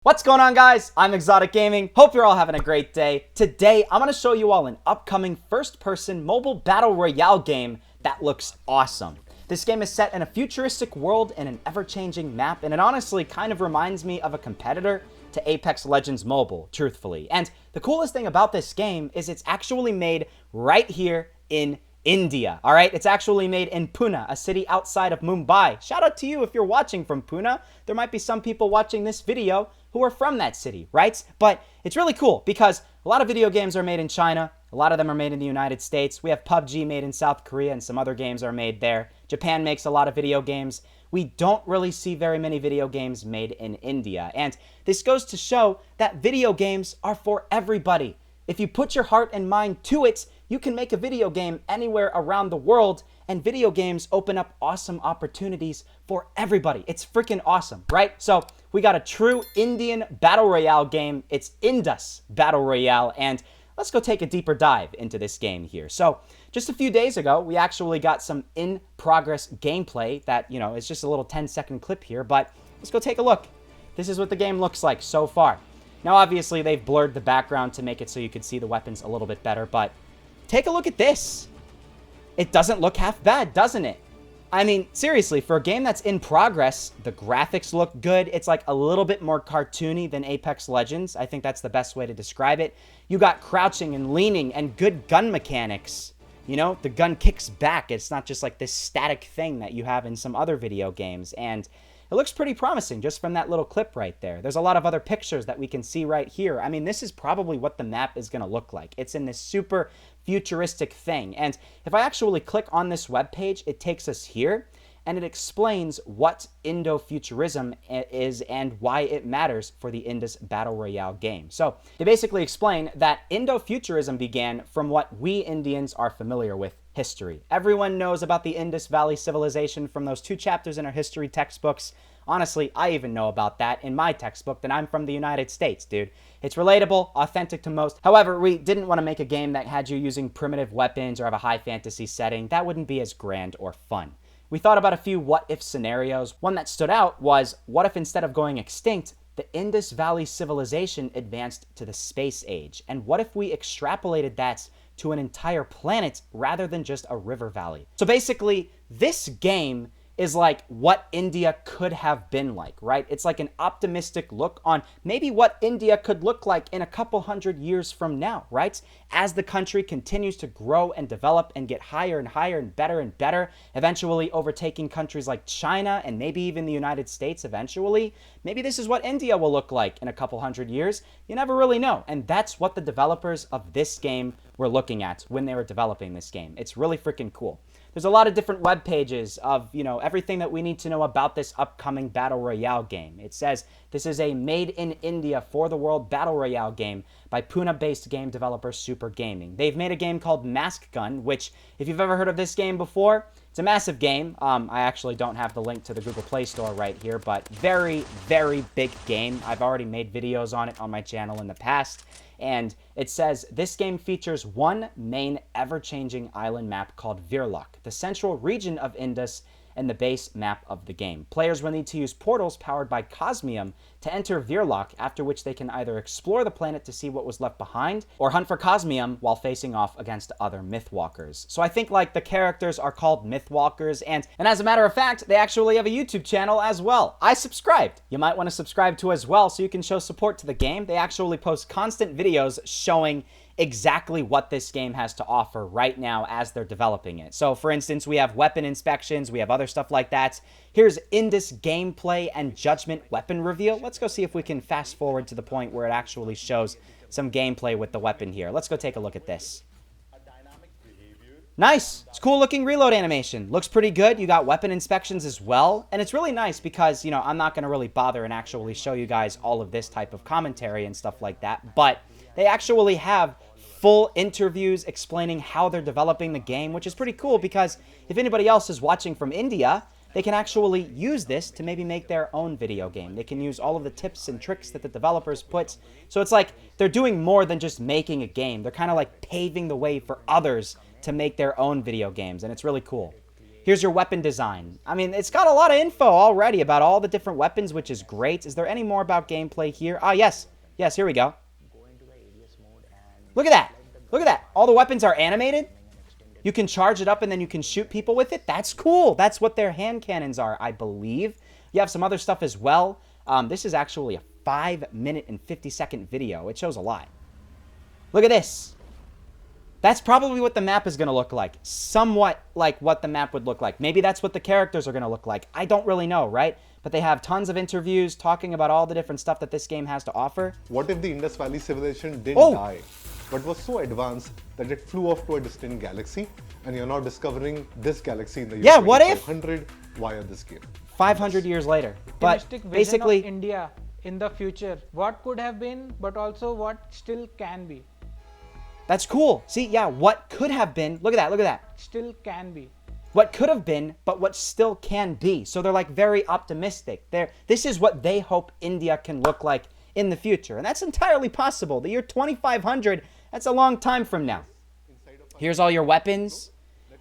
What's going on, guys? I'm Exotic Gaming. Hope you're all having a great day. Today, I'm going to show you all an upcoming first-person mobile battle royale game that looks awesome. This game is set in a futuristic world and an ever-changing map, and it honestly kind of reminds me of a competitor to Apex Legends Mobile, truthfully. And the coolest thing about this game is it's actually made right here in India, all right? It's actually made in Pune, a city outside of Mumbai. Shout out to you if you're watching from Pune. There might be some people watching this video who are from that city, right? But it's really cool because a lot of video games are made in China. A lot of them are made in the United States. We have PUBG made in South Korea, and some other games are made there. Japan makes a lot of video games. We don't really see very many video games made in India. And this goes to show that video games are for everybody. If you put your heart and mind to it, you can make a video game anywhere around the world, and video games open up awesome opportunities for everybody. It's freaking awesome, right? So we got a true Indian battle royale game. It's Indus Battle Royale, and let's go take a deeper dive into this game here. So just a few days ago, we actually got some in-progress gameplay that, is just a little 10-second clip here, but let's go take a look. This is what the game looks like so far. Now, obviously, they've blurred the background to make it so you can see the weapons a little bit better, but take a look at this. It doesn't look half bad, doesn't it? I mean, seriously, for a game that's in progress, the graphics look good. It's like a little bit more cartoony than Apex Legends. I think that's the best way to describe it. You got crouching and leaning and good gun mechanics. The gun kicks back. It's not just like this static thing that you have in some other video games. And it looks pretty promising just from that little clip right there. There's a lot of other pictures that we can see right here. I mean, this is probably what the map is going to look like. It's in this super futuristic thing. And if I actually click on this webpage, it takes us here, and it explains what Indo-futurism is and why it matters for the Indus Battle Royale game. So they basically explain that Indo-futurism began from what we Indians are familiar with, history. Everyone knows about the Indus Valley civilization from those 2 chapters in our history textbooks. Honestly, I even know about that in my textbook, that I'm from the United States, dude. It's relatable, authentic to most. However, we didn't want to make a game that had you using primitive weapons or have a high fantasy setting. That wouldn't be as grand or fun. We thought about a few what-if scenarios. One that stood out was, what if instead of going extinct, the Indus Valley civilization advanced to the space age? And what if we extrapolated that to an entire planet rather than just a river valley? So basically, this game is like what India could have been like, right? It's like an optimistic look on maybe what India could look like in a couple hundred years from now, right? As the country continues to grow and develop and get higher and higher and better, eventually overtaking countries like China and maybe even the United States eventually. Maybe this is what India will look like in a couple hundred years. You never really know. And that's what the developers of this game were looking at when they were developing this game. It's really freaking cool. There's a lot of different web pages of, everything that we need to know about this upcoming Battle Royale game. It says this is a made in India for the world Battle Royale game by Pune-based game developer Super Gaming. They've made a game called Mask Gun, which, if you've ever heard of this game before, it's a massive game. I actually don't have the link to the Google Play Store right here, but very, very big game. I've already made videos on it on my channel in the past. And it says this game features one main ever-changing island map called Virlok, the central region of Indus, and the base map of the game. Players will need to use portals powered by Cosmium to enter Virlok, after which they can either explore the planet to see what was left behind, or hunt for Cosmium while facing off against other Mythwalkers. So I think the characters are called Mythwalkers, and as a matter of fact, they actually have a YouTube channel as well. I subscribed. You might want to subscribe to as well so you can show support to the game. They actually post constant videos showing exactly what this game has to offer right now as they're developing it. So for instance, we have weapon inspections, we have other stuff like that. Here's Indus gameplay and judgment weapon reveal. Let's go see if we can fast forward to the point where it actually shows some gameplay with the weapon here. Let's go take a look at this. Nice. It's cool looking reload animation. Looks pretty good. You got weapon inspections as well. And it's really nice because, I'm not going to really bother and actually show you guys all of this type of commentary and stuff like that. But they actually have full interviews explaining how they're developing the game, which is pretty cool because if anybody else is watching from India, they can actually use this to maybe make their own video game. They can use all of the tips and tricks that the developers put. So it's like they're doing more than just making a game. They're kind of like paving the way for others to make their own video games, and it's really cool. Here's your weapon design. I mean, it's got a lot of info already about all the different weapons, which is great. Is there any more about gameplay here? Ah, yes. Yes, here we go. Look at that. Look at that. All the weapons are animated. You can charge it up and then you can shoot people with it. That's cool. That's what their hand cannons are, I believe. You have some other stuff as well. This is actually a 5-minute and 50-second video. It shows a lot. Look at this. That's probably what the map is going to look like. Somewhat like what the map would look like. Maybe that's what the characters are going to look like. I don't really know, right? But they have tons of interviews talking about all the different stuff that this game has to offer. What if the Indus Valley civilization didn't die, but was so advanced that it flew off to a distant galaxy, and you're now discovering this galaxy in the year 2500 via this game? 500 years later. But basically, of India in the future, what could have been, but also what still can be. That's cool. See, yeah, what could have been. Look at that. Look at that. Still can be. What could have been, but what still can be. So they're like very optimistic. This is what they hope India can look like in the future. And that's entirely possible. The year 2500, that's a long time from now. Here's all your weapons.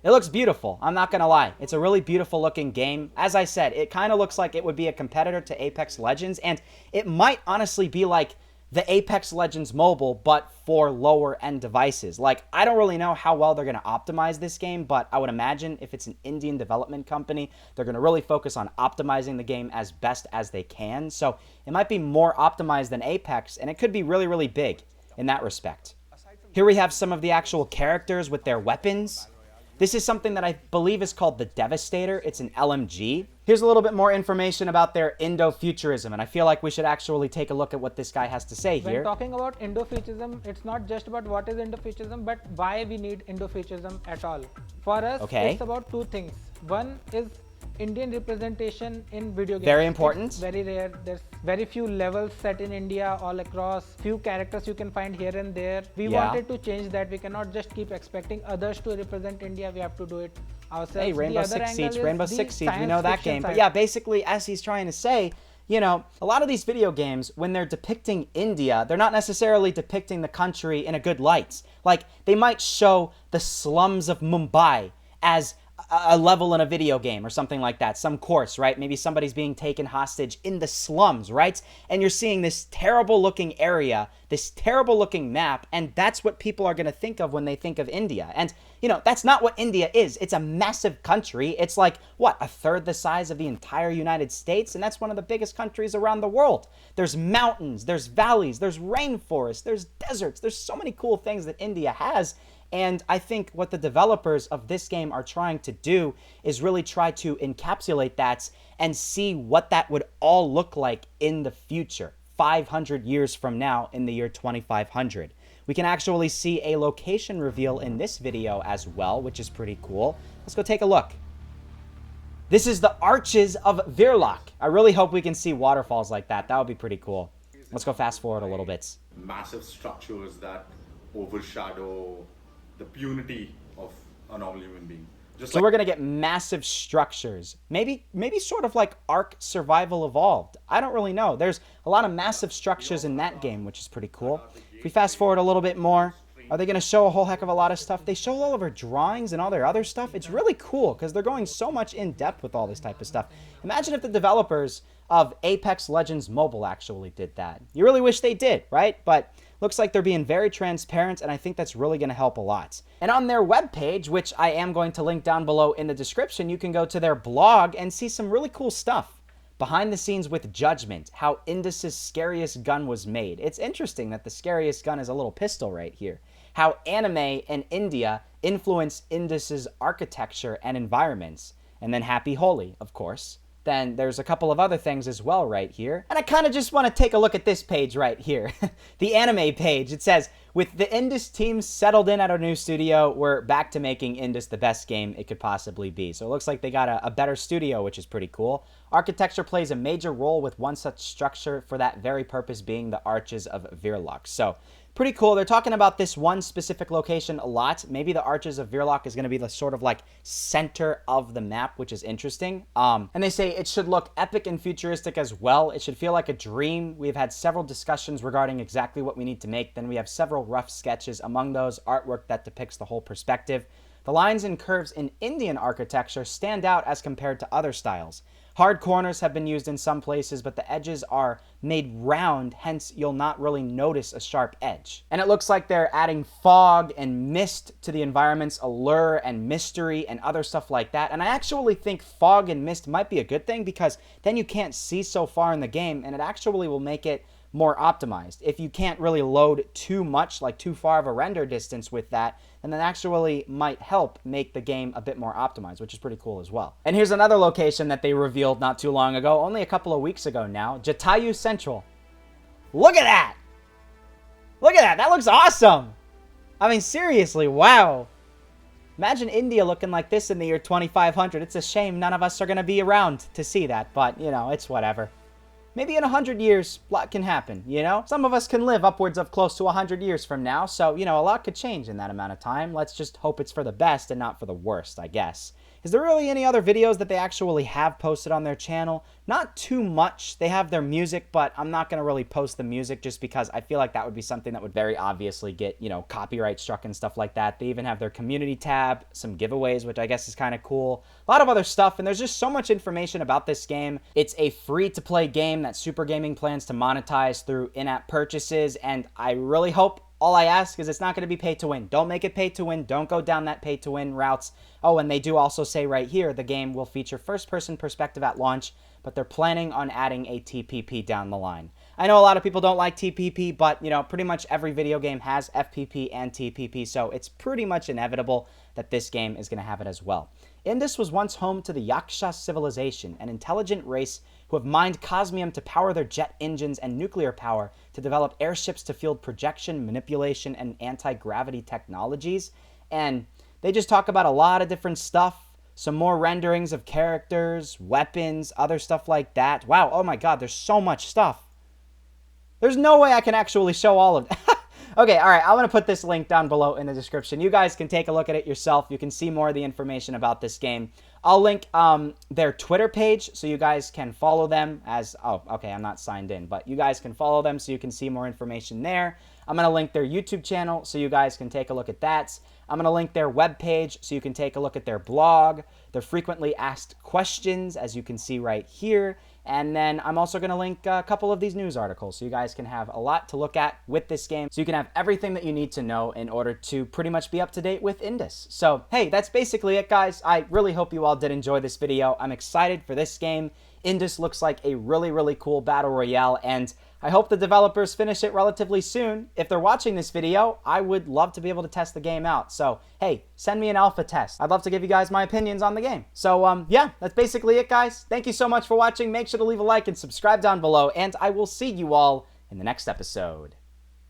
It looks beautiful. I'm not going to lie. It's a really beautiful looking game. As I said, it kind of looks like it would be a competitor to Apex Legends. And it might honestly be like the Apex Legends mobile, but for lower end devices. Like, I don't really know how well they're going to optimize this game, but I would imagine if it's an Indian development company, they're going to really focus on optimizing the game as best as they can. So it might be more optimized than Apex, and it could be really, really big in that respect. Here we have some of the actual characters with their weapons. This is something that I believe is called the Devastator. It's an LMG. Here's a little bit more information about their Indo-futurism, and I feel like we should actually take a look at what this guy has to say here. When talking about Indo-futurism, it's not just about what is Indo-futurism, but why we need Indo-futurism at all. For us, it's about two things. One is Indian representation in video games. Very important. It's very rare. There's very few levels set in India all across. Few characters you can find here and there. We wanted to change that. We cannot just keep expecting others to represent India. We have to do it ourselves. Hey, Rainbow Six Siege. Rainbow Six Siege. We know that game. But yeah, basically, as he's trying to say, you know, a lot of these video games, when they're depicting India, they're not necessarily depicting the country in a good light. Like, they might show the slums of Mumbai as a level in a video game or something like that, some course, right? Maybe somebody's being taken hostage in the slums, right? And you're seeing this terrible looking area, this terrible looking map, and that's what people are going to think of when they think of India. And, you know, that's not what India is. It's a massive country. It's like, what, a third the size of the entire United States? And that's one of the biggest countries around the world. There's mountains, there's valleys, there's rainforests, there's deserts. There's so many cool things that India has. And I think what the developers of this game are trying to do is really try to encapsulate that and see what that would all look like in the future, 500 years from now in the year 2500. We can actually see a location reveal in this video as well, which is pretty cool. Let's go take a look. This is the Arches of Virlak. I really hope we can see waterfalls like that. That would be pretty cool. Let's go fast forward a little bit. Massive structures that overshadow the punity of a normal human being. So we're going to get massive structures. Maybe sort of like Ark Survival Evolved. I don't really know. There's a lot of massive structures in that game, which is pretty cool. If we fast forward a little bit more, are they going to show a whole heck of a lot of stuff? They show all of our drawings and all their other stuff. It's really cool because they're going so much in depth with all this type of stuff. Imagine if the developers of Apex Legends Mobile actually did that. You really wish they did, right? But looks like they're being very transparent, and I think that's really going to help a lot. And on their webpage, which I am going to link down below in the description, you can go to their blog and see some really cool stuff. Behind the scenes with Judgment, how Indus's scariest gun was made. It's interesting that the scariest gun is a little pistol right here. How anime and India influence Indus's architecture and environments. And then Happy Holi, of course. Then there's a couple of other things as well right here. And I kind of just want to take a look at this page right here. The anime page. It says, with the Indus team settled in at our new studio, we're back to making Indus the best game it could possibly be. So it looks like they got a better studio, which is pretty cool. Architecture plays a major role with one such structure for that very purpose being the Arches of Virlak. So pretty cool. They're talking about this one specific location a lot. Maybe the Arches of Virlak is going to be the sort of like center of the map, which is interesting. And they say it should look epic and futuristic as well. It should feel like a dream. We've had several discussions regarding exactly what we need to make. Then we have several rough sketches. Among those, artwork that depicts the whole perspective. The lines and curves in Indian architecture stand out as compared to other styles. Hard corners have been used in some places, but the edges are made round, hence you'll not really notice a sharp edge. And it looks like they're adding fog and mist to the environment's allure and mystery and other stuff like that. And I actually think fog and mist might be a good thing, because then you can't see so far in the game, and it actually will make it more optimized. If you can't really load too much, like too far of a render distance with that, then that actually might help make the game a bit more optimized, which is pretty cool as well. And here's another location that they revealed not too long ago, only a couple of weeks ago now, Jatayu Central. Look at that! Look at that! That looks awesome! I mean, seriously, wow. Imagine India looking like this in the year 2500. It's a shame none of us are going to be around to see that, but, you know, it's whatever. Maybe in 100 years, a lot can happen, you know? Some of us can live upwards of close to 100 years from now, so, you know, a lot could change in that amount of time. Let's just hope it's for the best and not for the worst, I guess. Is there really any other videos that they actually have posted on their channel? Not too much. They have their music, but I'm not going to really post the music just because I feel like that would be something that would very obviously get, you know, copyright struck and stuff like that. They even have their community tab, some giveaways, which I guess is kind of cool. A lot of other stuff, and there's just so much information about this game. It's a free-to-play game that Super Gaming plans to monetize through in-app purchases, and I really hope, all I ask is it's not going to be pay to win. Don't make it pay to win. Don't go down that pay to win routes. Oh, and they do also say right here, the game will feature first-person perspective at launch, but they're planning on adding a TPP down the line. I know a lot of people don't like TPP, but, you know, pretty much every video game has FPP and TPP, so it's pretty much inevitable that this game is going to have it as well. Indus was once home to the Yaksha civilization, an intelligent race who have mined cosmium to power their jet engines and nuclear power to develop airships to field projection, manipulation, and anti-gravity technologies. And they just talk about a lot of different stuff, some more renderings of characters, weapons, other stuff like that. Wow, oh my god, there's so much stuff. There's no way I can actually show all of that. Okay, all right, I'm going to put this link down below in the description. You guys can take a look at it yourself. You can see more of the information about this game. I'll link their Twitter page so you guys can follow them as... Oh, okay, I'm not signed in, but you guys can follow them so you can see more information there. I'm going to link their YouTube channel so you guys can take a look at that. I'm going to link their webpage so you can take a look at their blog, their frequently asked questions, as you can see right here. And then I'm also going to link a couple of these news articles so you guys can have a lot to look at with this game. So you can have everything that you need to know in order to pretty much be up to date with Indus. So, hey, that's basically it, guys. I really hope you all did enjoy this video. I'm excited for this game. Indus looks like a really, really cool battle royale, and I hope the developers finish it relatively soon. If they're watching this video, I would love to be able to test the game out. So, hey, send me an alpha test. I'd love to give you guys my opinions on the game. So, yeah, that's basically it, guys. Thank you so much for watching. Make sure to leave a like and subscribe down below, and I will see you all in the next episode.